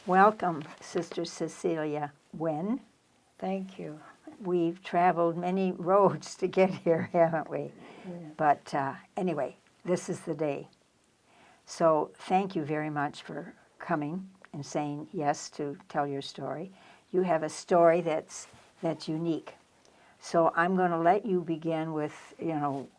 Welcome, Sister Cecilia Nguyen. Thank you. We've traveled many roads to get here, haven't we? Yeah. But anyway, this is the day. So thank you very much for coming and saying yes to tell your story. You have a story that's unique. So I'm going to let you begin with,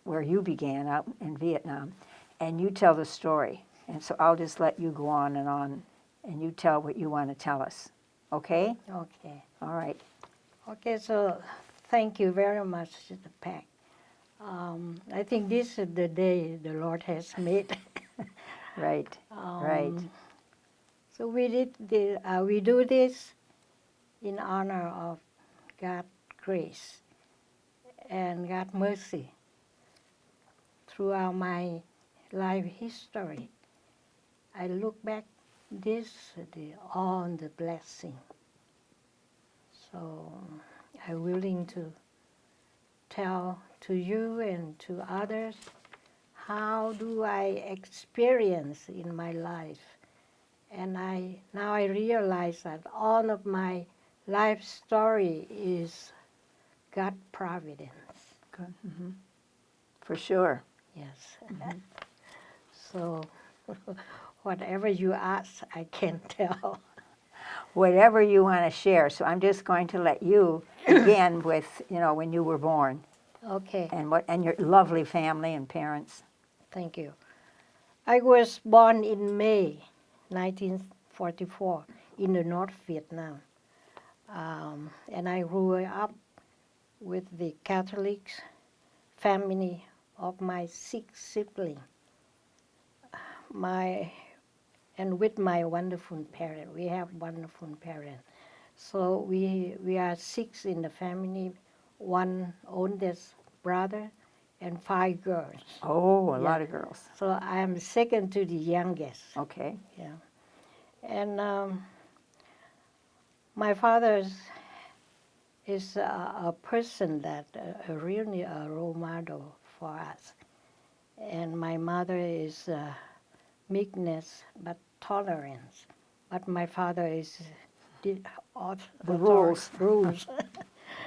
where you began out in Vietnam, and you tell the story. And so I'll just let you go on, and you tell what you want to tell us. Okay? Okay. All right. Okay, so thank you very much, Sister Pack. I think this is the day the Lord has made. Right. Right. So we do this in honor of God's grace and God's mercy throughout my life history. I look back on the blessing. So I'm willing to tell to you and to others how do I experience in my life. And now I realize that all of my life story is God providence. Good. Mm-hmm. For sure. Yes. So whatever you ask, I can tell. Whatever you want to share. So I'm just going to let you begin with, when you were born. Okay. And your lovely family and parents. Thank you. I was born in May 1944 in the North Vietnam. And I grew up with the Catholic family of my 6 siblings. And with my wonderful parent. We have wonderful parents. So we are 6 in the family, 1 oldest brother, and 5 girls. Oh, a lot of girls. So I am second to the youngest. Okay. Yeah. And my father is a person that really a role model for us. And my mother is meekness but tolerance. But my father is the rules. rules.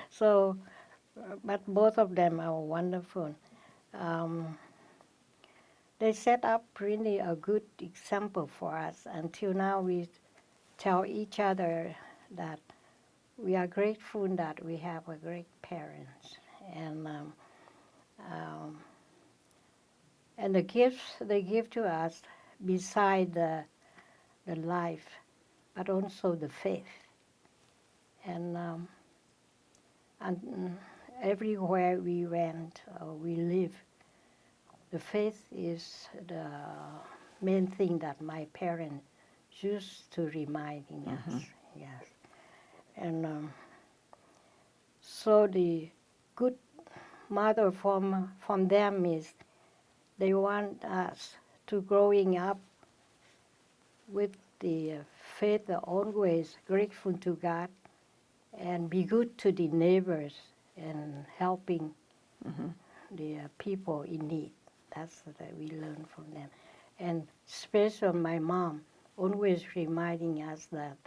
So, but both of them are wonderful. They set up really a good example for us. Until now, we tell each other that we are grateful that we have a great parents. And the gifts they give to us, beside the life, but also the faith. And everywhere we went, we live, the faith is the main thing that my parents used to reminding us. Yes. And so the good mother from them is they want us to growing up with the faith, always grateful to God, and be good to the neighbors and helping the people in need. That's what we learn from them. And especially my mom always reminding us that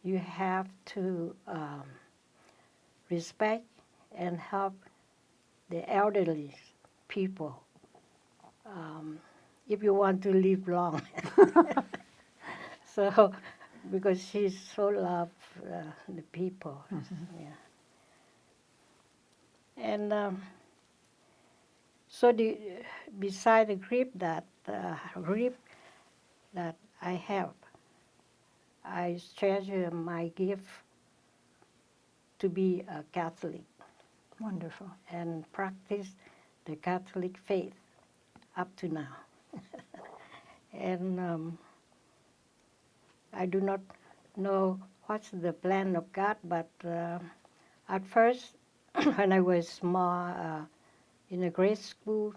you have to respect and help the elderly people if you want to live long. So, because she so loved the people. Yeah. And so beside the grip that I have, I treasure my gift to be a Catholic. Wonderful. And practice the Catholic faith up to now. And I do not know what's the plan of God, but at first, when I was small, in a grade school,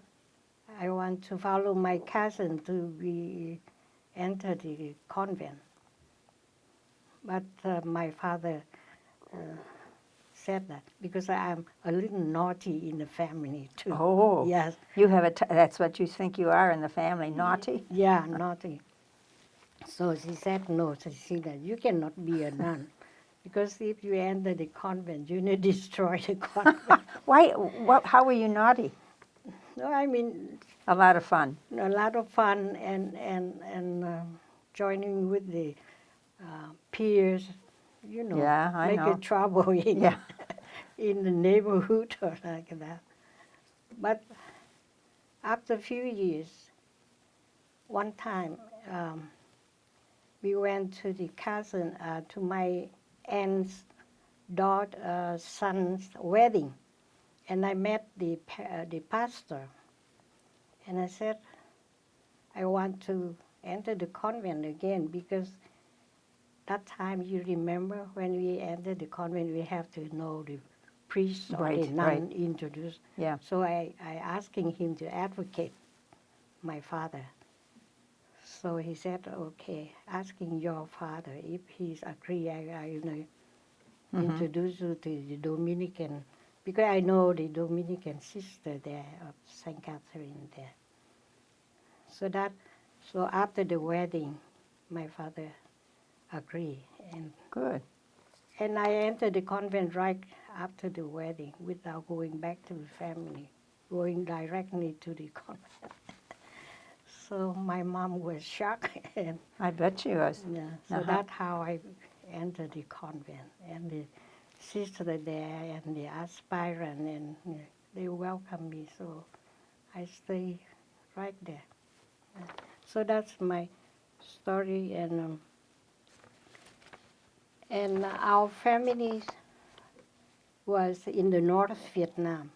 I want to follow my cousin to enter the convent. But my father said that because I am a little naughty in the family too. Oh. Yes. You have that's what you think you are in the family, naughty? Yeah, naughty. So she said, no, Cecilia, you cannot be a nun. Because if you enter the convent, you need to destroy the convent. Why? How were you naughty? No, I mean, A lot of fun. a lot of fun and joining with the peers, Yeah, I know. making trouble in, Yeah. in the neighborhood or like that. But after a few years, one time we went to the cousin, to my aunt's daughter, son's wedding, and I met the pastor, and I said, I want to enter the convent again because that time you remember when we entered the convent, we have to know the priest or the Right, nun right. introduced. Yeah. So I asking him to advocate my father. So he said, okay, asking your father if he's agree, I introduce you to the Dominican, because I know the Dominican sister there of St. Catherine there. So after the wedding, my father agreed, Good. and I entered the convent right after the wedding without going back to the family, going directly to the convent. So my mom was shocked, and I bet you was. yeah, so that's how I entered the convent, and the sister there and the aspirant, and they welcomed me, so I stay right there. So that's my story, and our family was in the North Vietnam,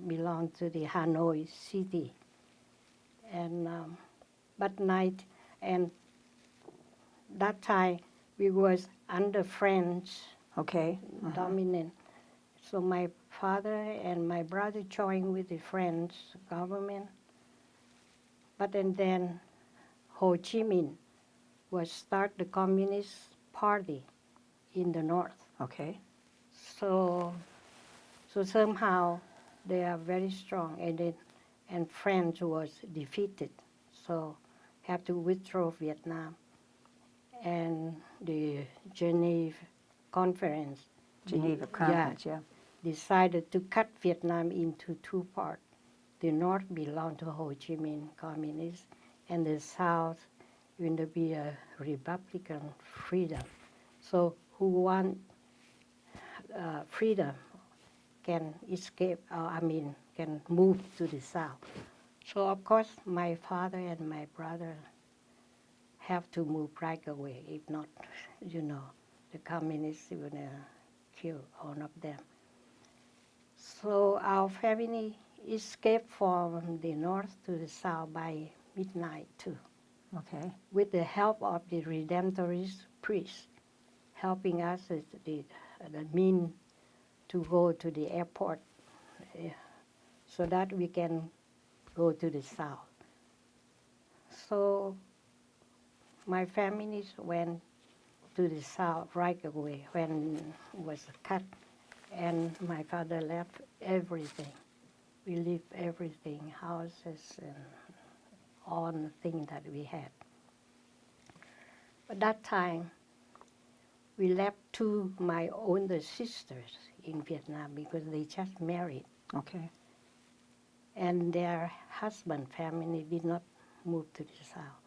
belonged to the Hanoi city, and but night, and that time we was under French Okay. dominant. So my father and my brother joined with the French government, but then Ho Chi Minh was start the Communist Party in the north. Okay. So somehow they are very strong, and France was defeated, so have to withdraw Vietnam, and the Geneva Conference, Geneva Conference, yeah. decided to cut Vietnam into two parts. The north belonged to Ho Chi Minh Communist, and the south going to be a Republican freedom. So who want freedom can escape, can move to the south. So of course, my father and my brother have to move right away. If not, the communists will kill all of them. So our family escaped from the north to the south by midnight too, Okay. with the help of the Redemptorist priests, helping us with the mean to go to the airport so that we can go to the south. So my families went to the south right away when it was cut, and my father left everything. We left everything, houses and all the things that we had. But that time, we left two my older sisters in Vietnam because they just married, Okay. and their husband family did not move to the south.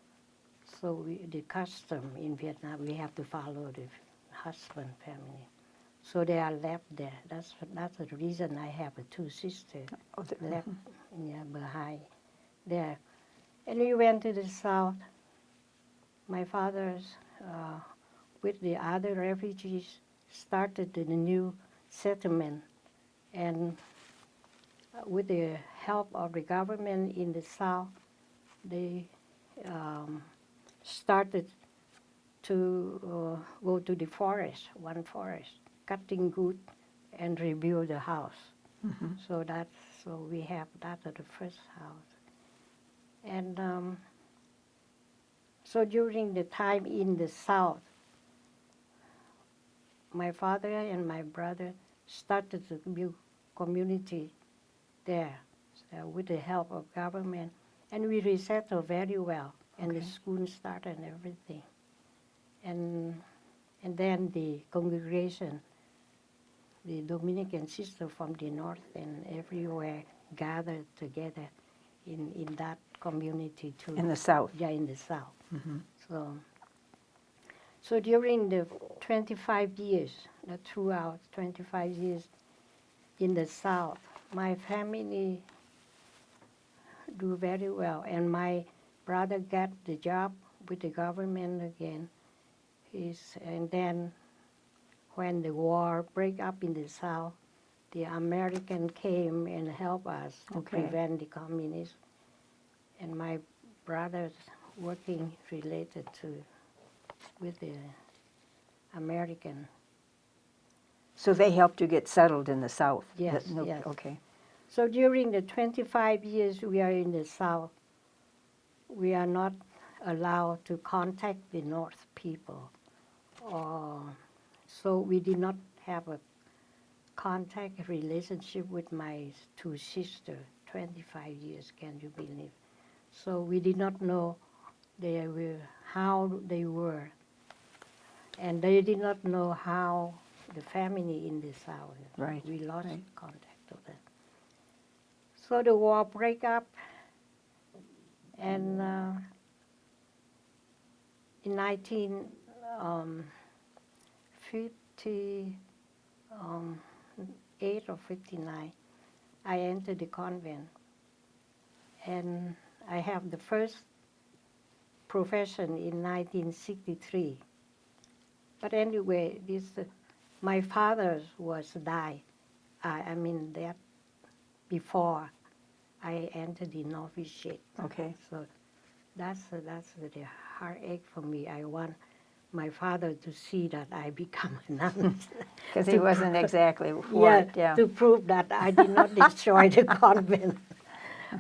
So the custom in Vietnam, we have to follow the husband family. So they are left there. That's the reason I have two sisters left behind there. And we went to the south. My father's, with the other refugees, started the new settlement. And with the help of the government in the south, they started to go to the forest, one forest, cutting wood and rebuild the house. So we have that at the first house. And so during the time in the south, my father and my brother started to build community there with the help of government, and we resettled very well. and the Okay. school started and everything. And then the congregation, the Dominican sisters from the north and everywhere gathered together in that community too. In the South. Yeah, in the South. Mm-hmm. So during the 25 years, throughout 25 years in the South, my family do very well. And my brother got the job with the government again. And then when the war break up in the South, the American came and helped us to Okay. prevent the communists. And my brother's working related with the American. So they helped you get settled in the South? Yes, yes. Okay. So during the 25 years we are in the South, we are not allowed to contact the North people. So we did not have a contact relationship with my two sisters, 25 years, can you believe? So we did not know how they were. And they did not know how the family in the South. Right, We lost right. contact with them. So the war break up, and in 1958 or 59, I entered the convent, and I have the first profession in 1963. But anyway, my father was died. I mean that before I entered the novitiate. Okay. So that's the heartache for me. I want my father to see that I become a nun. Because he wasn't exactly for Yeah, it. Yeah. to prove that I did not destroy the convent.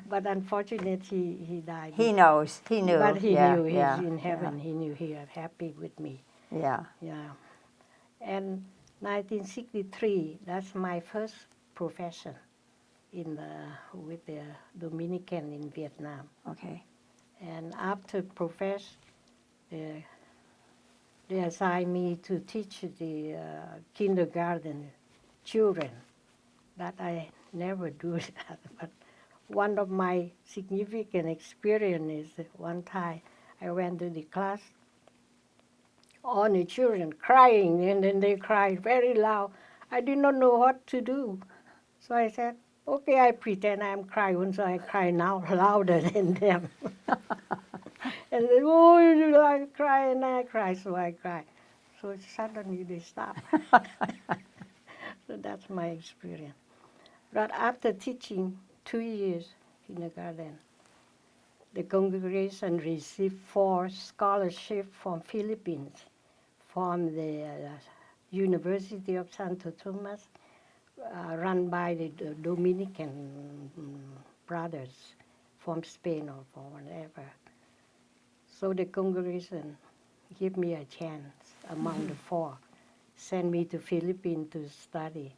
But unfortunately, he died. He knows. He knew. But he yeah, knew he's yeah, in heaven. He knew he was happy with me. Yeah. Yeah. And 1963, that's my first profession with the Dominican in Vietnam. Okay. And after profess, they assigned me to teach the kindergarten children. That I never do that. But one of my significant experience is one time I went to the class, all the children crying, and then they cried very loud. I did not know what to do. So I said, okay, I pretend I'm crying, so I cry now louder than them. And then, oh, I cry, and I cry, so I cry. So suddenly they stop. So that's my experience. But after teaching 2 years in the garden, the congregation received 4 scholarships from Philippines, from the University of Santo Tomas, run by the Dominican brothers from Spain or from whatever. So the congregation gave me a chance among the 4, sent me to Philippines to study.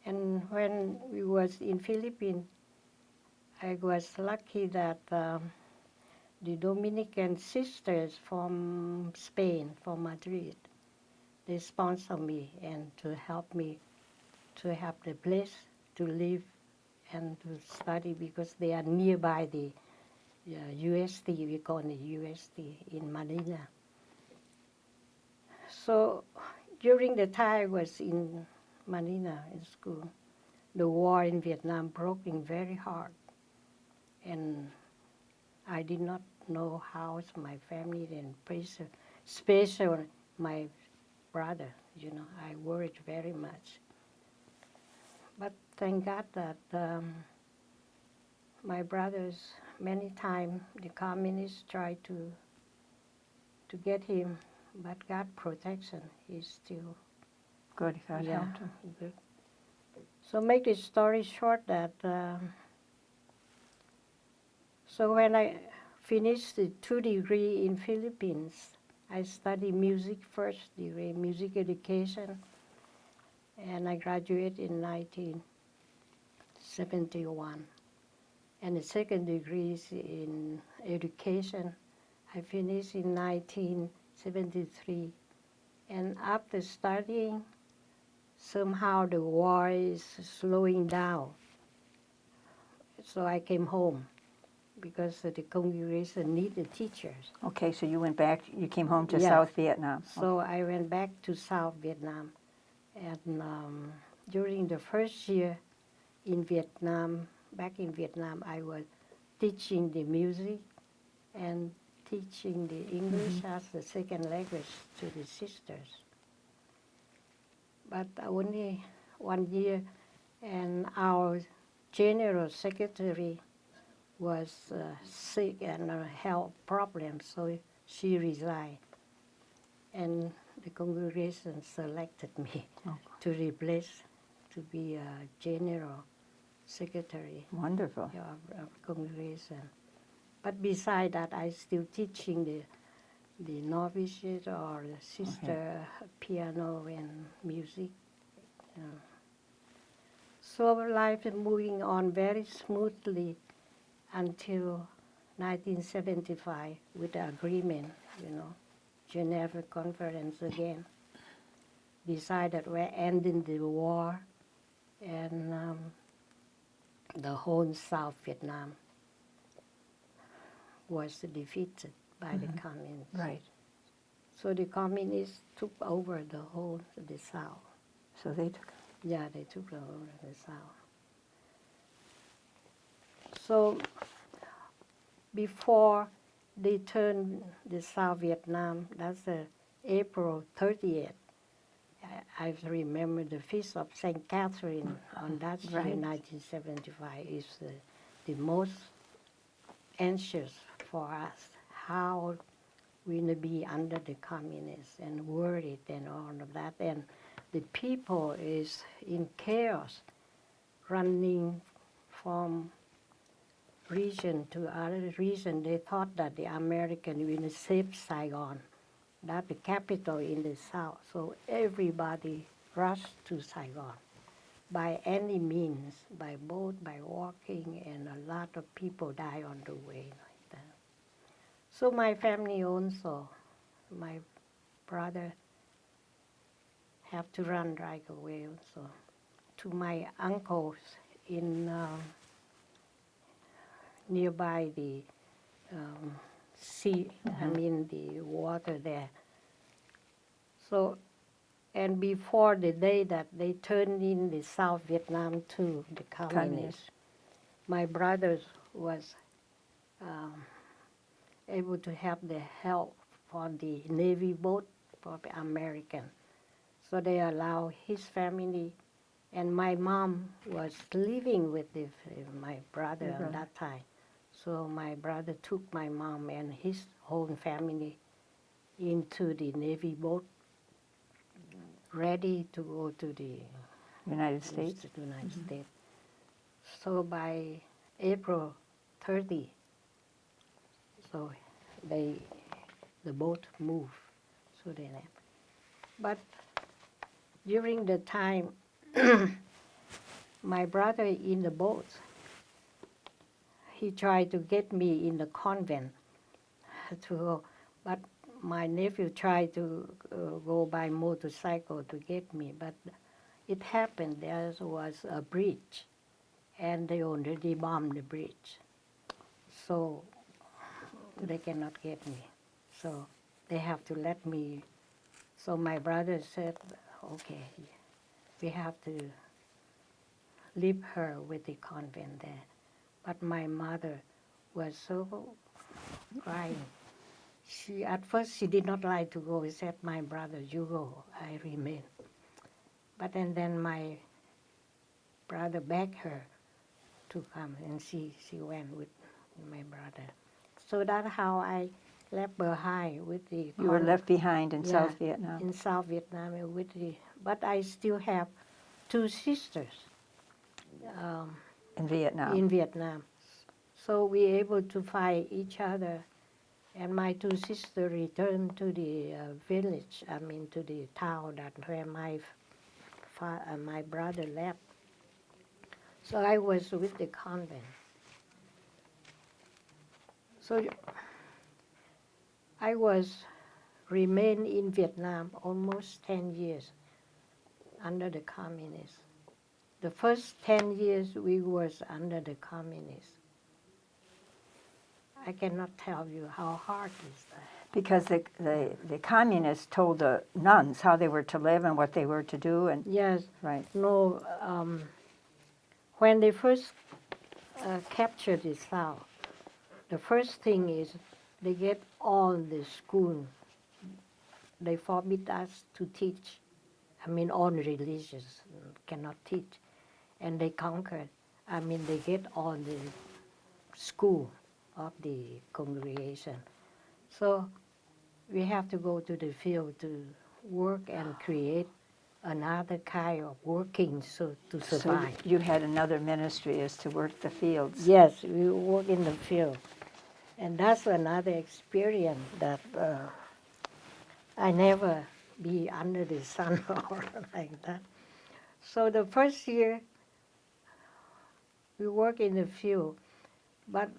And when we was in Philippines, I was lucky that the Dominican Sisters from Spain, from Madrid, they sponsored me and to help me to have the place to live and to study because they are nearby the UST, we call it UST in Manila. So during the time I was in Manila in school, the war in Vietnam broke in very hard. And I did not know how my family and especially my brother, I worried very much. But thank God that my brothers, many times the communists tried to get him, but God protection, he's still, Good. God helped him. good. So make the story short that, so when I finished the 2 degree in Philippines, I studied music first degree, music education, and I graduated in 1971. and the second degree is in education. I finished in 1973. And after studying, somehow the war is slowing down. So I came home because the congregation needed teachers. Okay, so you went back, you came home to Yeah. South Vietnam. So I went back to South Vietnam. And during the first year in Vietnam, back in Vietnam, I was teaching the music and teaching the English as the second language to the sisters. But only 1 year, and our general secretary was sick and health problems, so she resigned. And the congregation selected me to replace, to be a general secretary Wonderful. of congregation. But beside that, I still teaching the novices or the sister piano and music. So life is moving on very smoothly until 1975 with the agreement, Geneva Conference again. Decided we're ending the war, and the whole South Vietnam was defeated by the communists. Right. So the communists took over the South. So they took. Yeah, they took over the South. So before they turned the South Vietnam, that's April 30th. I remember the Feast of St. Catherine on that year, Right. 1975, is the most anxious for us. How we're going to be under the communists and worried and all of that. And the people is in chaos, running from region to other region. They thought that the American will save Saigon, that's the capital in the South. So everybody rushed to Saigon by any means, by boat, by walking, and a lot of people die on the way like that. So my family also, my brother have to run right away also to my uncles in nearby the sea, I mean the water there. So, and before the day that they turned in the South Vietnam to the communists, my brother was able to have the help for the Navy boat for the American. So they allow his family, and my mom was living with my brother at that time. So my brother took my mom and his whole family into the Navy boat, ready to go to the United States. United States. So by April 30, so the boat moved, so they left. But during the time, my brother in the boat, he tried to get me in the convent to go, but my nephew tried to go by motorcycle to get me, but it happened there was a bridge, and they already bombed the bridge, so they cannot get me. So they have to let me. So my brother said, okay, we have to leave her with the convent there. But my mother was so crying. At first she did not like to go. She said, my brother, you go, I remain. But and then my brother begged her to come, and she went with my brother. So that's how I left behind with the. You were left behind in Yeah, South Vietnam. in South Vietnam with the. But I still have two sisters In Vietnam. in Vietnam. So we able to fight each other. And my two sisters returned to the village, I mean to the town that where my brother left. So I was with the convent. So I remained in Vietnam almost 10 years under the communists. The first 10 years we was under the communists. I cannot tell you how hard is that. Because the communists told the nuns how they were to live and what they were to do, and Yes, right. no, when they first captured the South, the first thing is they get all the school. They forbid us to teach. I mean, all religions cannot teach. And they conquered. I mean, they get all the school of the congregation. So we have to go to the field to work and create another kind of working to So survive. you had another ministry is to work the fields. Yes, we work in the field. And that's another experience that I never be under the sun or like that. So the first year, we work in the field, but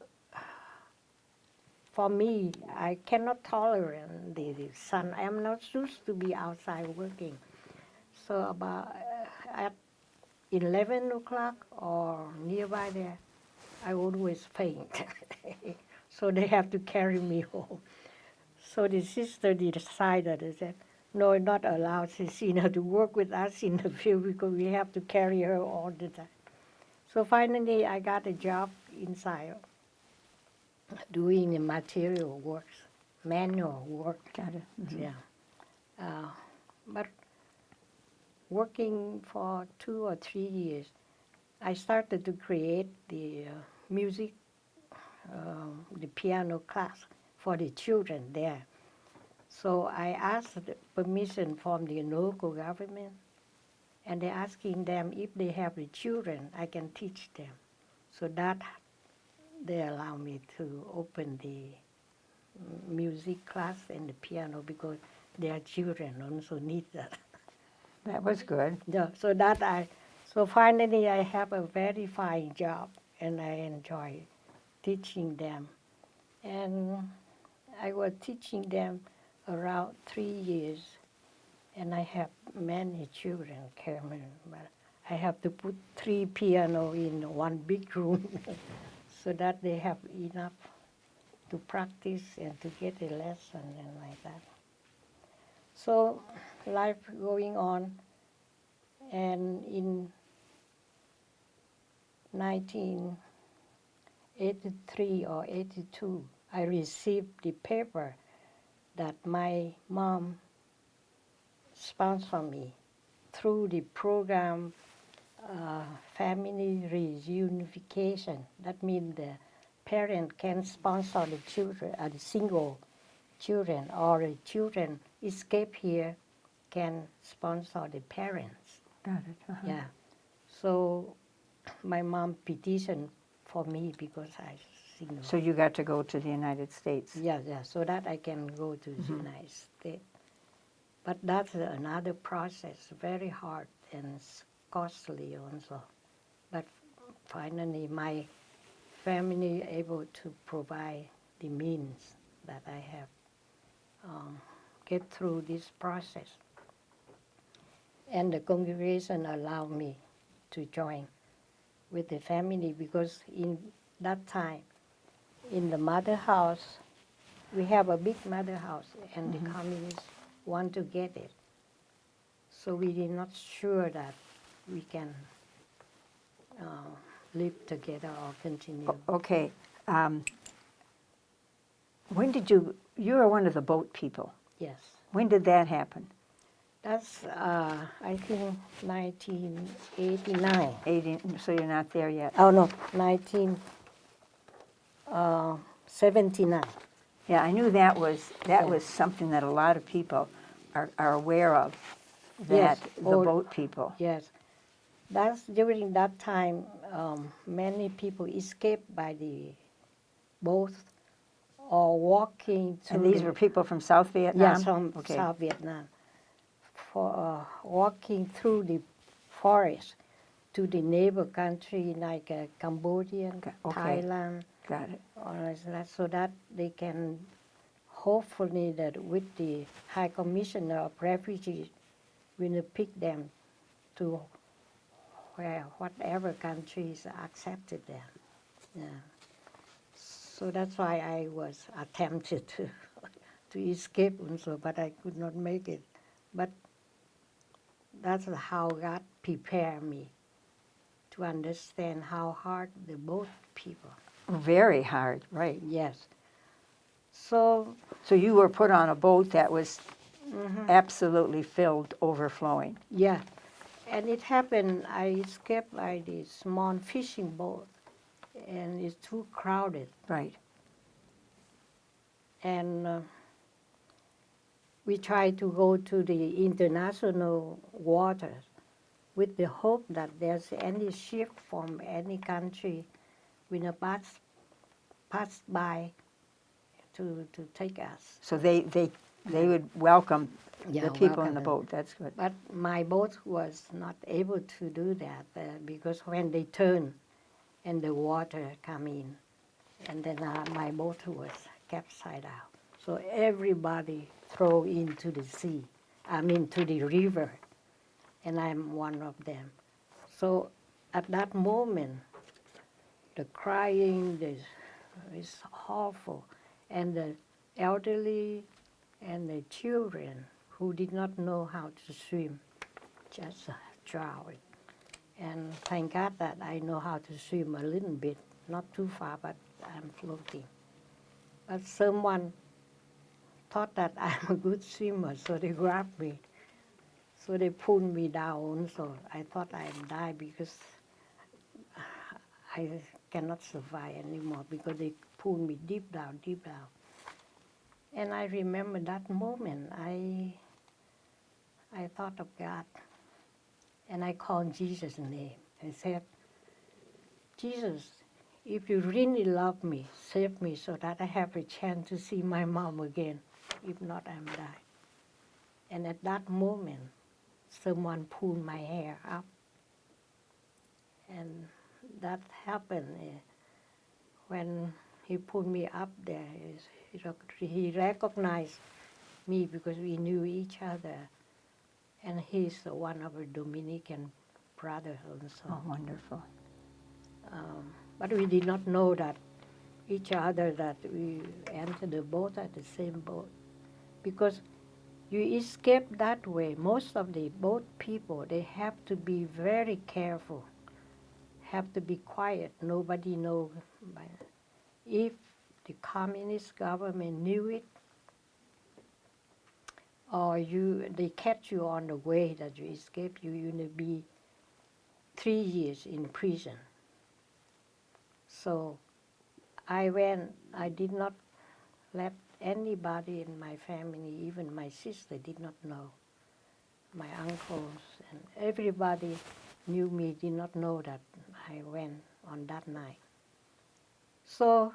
for me, I cannot tolerate the sun. I'm not used to be outside working. So about at 11 o'clock or nearby there, I always faint. So they have to carry me home. So the sister decided, they said, no, not allowed Cecilia to work with us in the field because we have to carry her all the time. So finally, I got a job inside doing the material works, manual work. Got it. Mhm. Yeah. But working for 2 or 3 years, I started to create the music, the piano class for the children there. So I asked the permission from the local government, and they're asking them if they have the children, I can teach them. So that they allow me to open the music class and the piano because their children also need that. That was good. Yeah, so finally I have a very fine job and I enjoy teaching them. And I was teaching them around 3 years, and I have many children coming. But I have to put 3 piano in one big room so that they have enough to practice and to get a lesson and like that. So life going on, and in 1983 or 82, I received the paper that my mom sponsored me through the program Family Reunification. That means the parent can sponsor the children, the single children, or the children escape here can sponsor the parents. Got it. Uh-huh. Yeah. So my mom petitioned for me because I single. So you got to go to the United States. Yeah, so that I can go to the United States. But that's another process, very hard and costly also. But finally, my family able to provide the means that I have get through this process. And the congregation allowed me to join with the family because in that time, in the mother house, we have a big mother house, and the communists want to get it. So we did not sure that we can live together or continue. Okay. When did you were one of the boat people. Yes. When did that happen? That's, I think, 1989. 80, so you're not there yet. Oh, no, 1979. Yeah, I knew that was something that a lot of people are aware of, that Yes, the boat people. Yes. That's during that time, many people escaped by the boat or walking through. And these were people from South Vietnam? Yes, from Okay. South Vietnam. For walking through the forest to the neighbor country like Cambodia, Okay. Thailand, Got it. So that they can hopefully that with the High Commissioner of Refugees, will pick them to where whatever countries accepted them. Yeah. So that's why I was attempted to escape also, but I could not make it. But that's how God prepared me to understand how hard the boat people. Very hard, right. Yes. So So you were put on a boat that was mhm, absolutely filled, overflowing. yeah, and it happened. I escaped by this small fishing boat, and it's too crowded. Right. And we tried to go to the international waters with the hope that there's any ship from any country will pass by to take us. So they would welcome Yeah, the people in welcome the them. boat. That's good. But my boat was not able to do that because when they turn and the water come in, and then my boat was capsized out. So everybody throw into the sea, to the river, and I'm one of them. So at that moment, the crying is awful, and the elderly and the children who did not know how to swim just drowned. And thank God that I know how to swim a little bit, not too far, but I'm floating. But someone thought that I'm a good swimmer, so they grabbed me. So they pulled me down. So I thought I'd die because I cannot survive anymore because they pulled me deep down, deep down. And I remember that moment. I thought of God, and I called Jesus' name. I said, Jesus, if you really love me, save me so that I have a chance to see my mom again. If not, I'm dying. And at that moment, someone pulled my hair up. And that happened when he pulled me up there. He recognized me because we knew each other. And he's one of our Dominican brothers also. Oh, wonderful. But we did not know that each other, that we entered the boat at the same boat. Because you escape that way, most of the boat people, they have to be very careful, have to be quiet. Nobody knows. If the communist government knew it, or they catch you on the way that you escape, you will be 3 years in prison. So I did not let anybody in my family, even my sister, did not know. My uncles and everybody knew me, did not know that I went on that night. So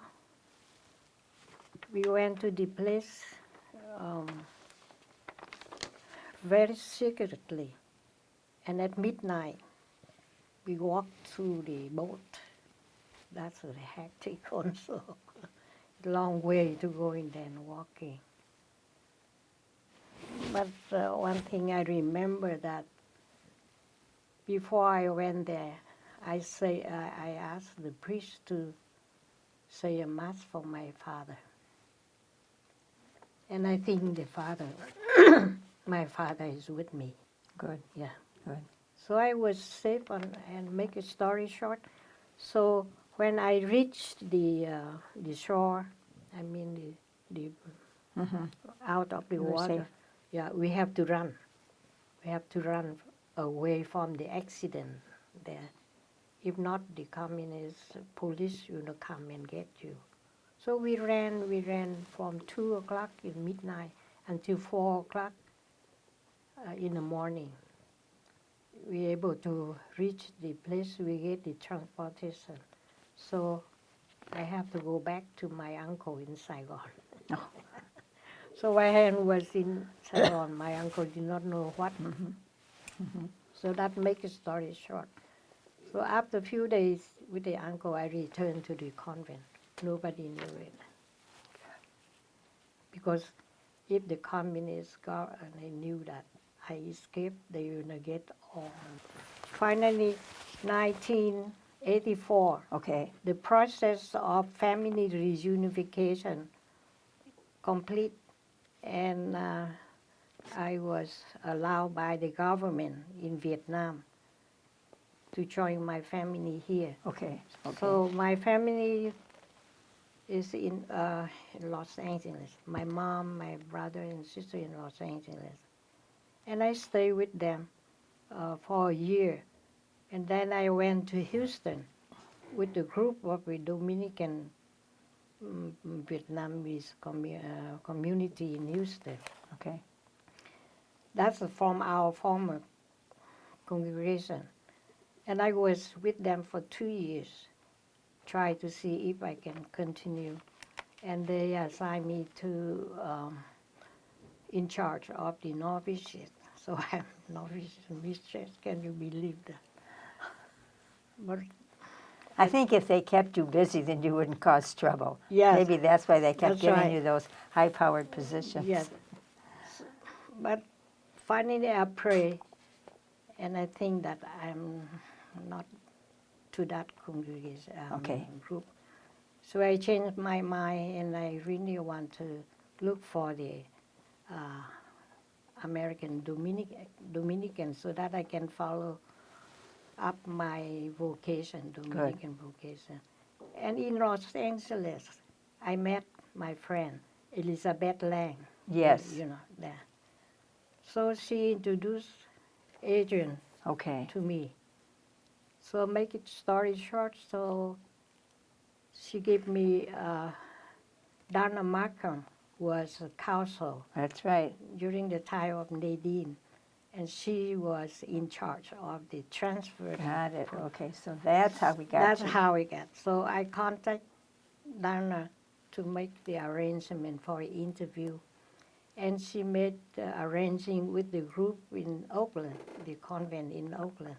we went to the place very secretly, and at midnight we walked through the boat. That's a hectic also. Long way to go in there and walking. But one thing I remember that before I went there, I asked the priest to say a mass for my father. And I think my father is with me. Good. Yeah. Good. So I was safe, and make a story short. So when I reached the shore, the out of the You were water, safe. yeah, we have to run. We have to run away from the accident there. If not, the communist police will come and get you. So we ran from 2 o'clock in midnight until 4 o'clock in the morning. We were able to reach the place we get the transportation. So I have to go back to my uncle in Saigon. Oh. So my hand was in Saigon. My uncle did not know what. So that makes a story short. So after a few days with the uncle, I returned to the convent. Nobody knew it. Because if the communists got and they knew that I escaped, they would not get all. Finally, 1984, Okay. the process of family reunification complete, and I was allowed by the government in Vietnam to join my family here. Okay. Okay. So my family is in Los Angeles. My mom, my brother, and sister in Los Angeles. And I stayed with them for a year. And then I went to Houston with a group of the Dominican Vietnamese community in Houston. Okay. That's from our former congregation. And I was with them for 2 years, try to see if I can continue. And they assigned me to in charge of the novitiate. So I'm novice and mistress. Can you believe that? But I think if they kept you busy, then you wouldn't cause trouble. yes, Maybe that's why they kept that's giving right. you those high-powered positions. yes. But finally I pray, and I think that I'm not to that congregation Okay. group. So I changed my mind, and I really want to look for the American Dominican so that I can follow up my vocation, Dominican vocation. And in Los Angeles, I met my friend, Elizabeth Lang. Yes. You know, there. So she introduced Adrian Okay. to me. So make it story short, so she gave me Donna Markham was a counsel That's right. during the time of Nadine, and she was in charge of the transfer. Got it. Okay. So that's how we got That's you. how we got. So I contact Donna to make the arrangement for an interview, and she made arranging with the group in Oakland, the convent in Oakland.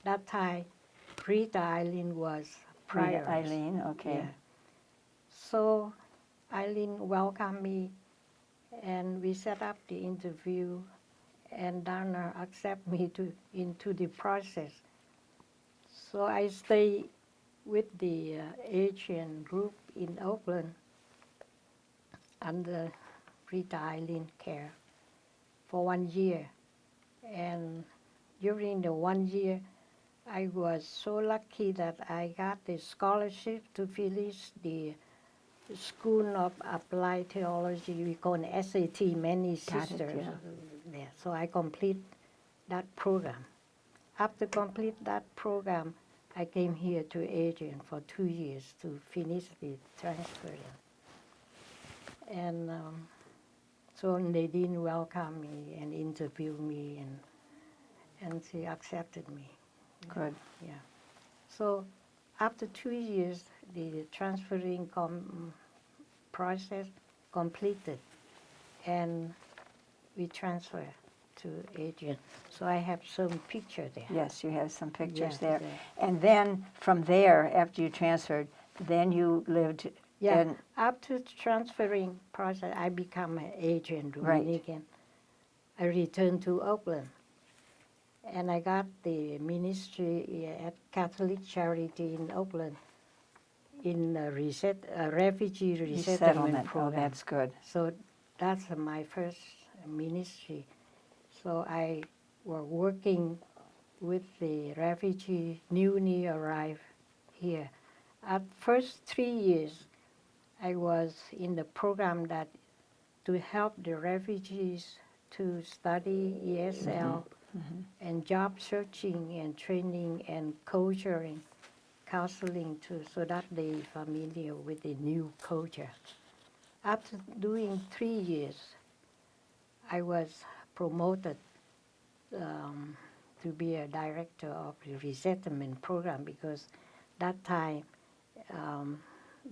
That time, Rita Eileen was prior. Eileen. Okay. Yeah. So Eileen welcomed me, and we set up the interview, and Donna accepted me into the process. So I stayed with the Asian group in Oakland under Rita Eileen care for 1 year. And during the 1 year, I was so lucky that I got the scholarship to finish the School of Applied Theology. We call it SAT, many Got it, sisters yeah. there. So I complete that program. After complete that program, I came here to Adrian for 2 years to finish the transfer. And so Nadine welcomed me and interviewed me, and she accepted me. Good. Yeah. So after 2 years, the transferring process completed, and we transfer to Adrian. So I have some picture there. Yes, you have some pictures Yes, there. there. And then from there, after you transferred, then you lived Yeah. in. After transferring process, I become an Adrian Right. Dominican. I returned to Oakland, and I got the ministry at Catholic Charity in Oakland in a refugee resettlement Oh, program. that's good. So that's my first ministry. So I was working with the refugee newly arrived here. At first 3 years, I was in the program that to help the refugees to study ESL and job searching and training and culturing, counseling too, so that they familiar with the new culture. After doing 3 years, I was promoted to be a director of the resettlement program, because that time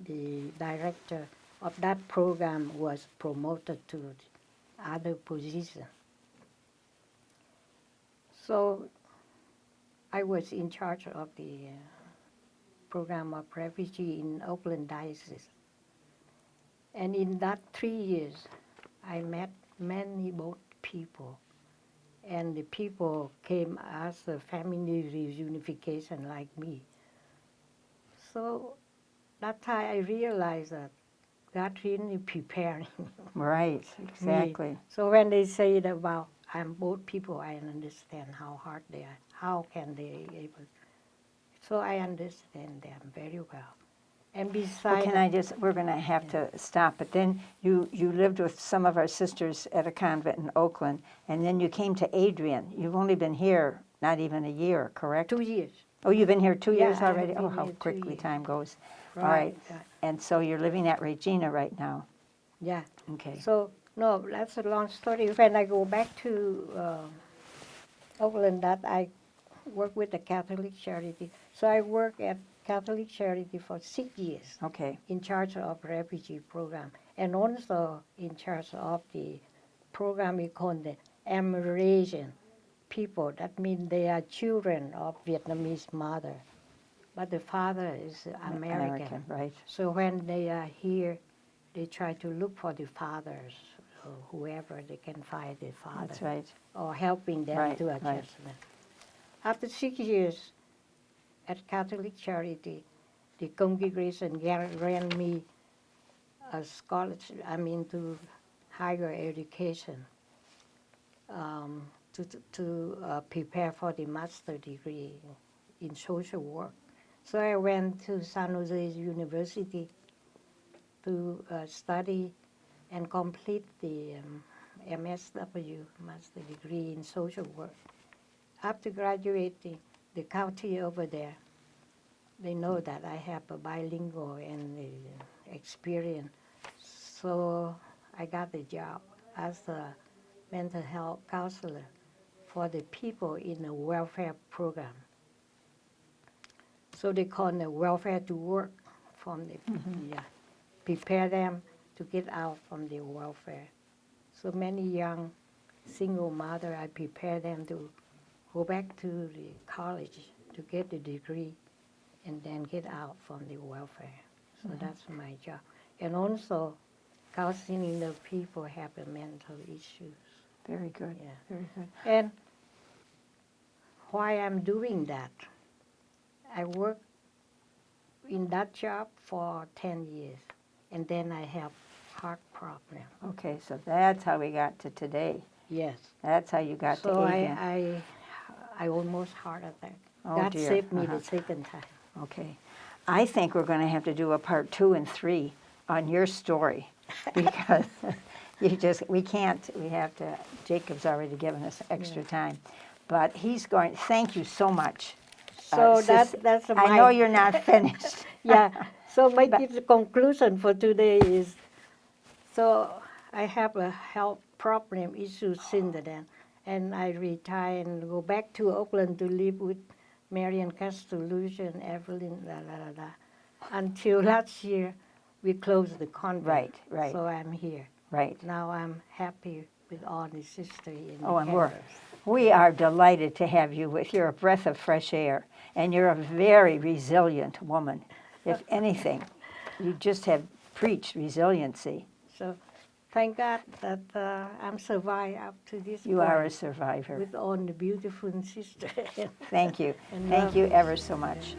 the director of that program was promoted to other position. So I was in charge of the program of refugee in Oakland Diocese. And in that 3 years, I met many boat people. And the people came as a family reunification like me. So that time I realized that God really preparing Right, exactly. me. So when they say it about I'm both people, I understand how hard they are. How can they able? So I understand them very well. And Well, besides, can I just, we're going to have to stop, but then you lived with some of our sisters at a convent in Oakland, and then you came to Adrian. You've only been here not even a year, correct? 2 years. Oh, you've been here 2 Yeah, years I have already? Oh, been how here 2 quickly years. time goes. All Right. right. And so you're living at Regina right now. Yeah. Okay. So no, that's a long story. When I go back to Oakland, that I work with the Catholic Charity. So I work at Catholic Charity for 6 years. Okay. In charge of refugee program, and also in charge of the program we call the Amerasian people. That means they are children of Vietnamese mother, but the father is American. Right. So when they are here, they try to look for the fathers, or whoever they can find the father, That's right. or helping them Right, to right. adjustment. After 6 years at Catholic Charity, the congregation grant me a scholarship, to higher education to prepare for the master degree in social work. So I went to San Jose University to study and complete the MSW, master degree in social work. After graduating, the county over there, they know that I have a bilingual and experience. So I got the job as a mental health counselor for the people in a welfare program. So they call it welfare to work from the prepare them to get out from the welfare. So many young single mother, I prepare them to go back to the college to get the degree and then get out from the welfare. So that's my job. And also counseling the people have the mental issues. Very good. Yeah. Very good. And why I'm doing that, I worked in that job for 10 years, and then I have heart problem. Okay, so that's how we got to today. Yes. That's how you got So to Adrian. I almost heart attack. Oh, God dear. saved me the second time. Okay. I think we're going to have to do a part 2 and 3 on your story because we have to, Jacob's already given us extra time. But thank you so much. So Sis, that's my... I know you're not finished. Yeah. So the conclusion for today is, so I have a health problem issue since then, and I retire and go back to Oakland to live with Marian Castellucci, Evelyn, until last year we closed the convent. Right. So I'm here. Right. Now I'm happy with all the sisters in the And campus. we are delighted to have you with. You're a breath of fresh air, and you're a very resilient woman. If anything, you just have preached resiliency. So thank God that I'm survived up to this point. You are a survivor. With all the beautiful sisters. Thank you. And Thank you lovely ever so much.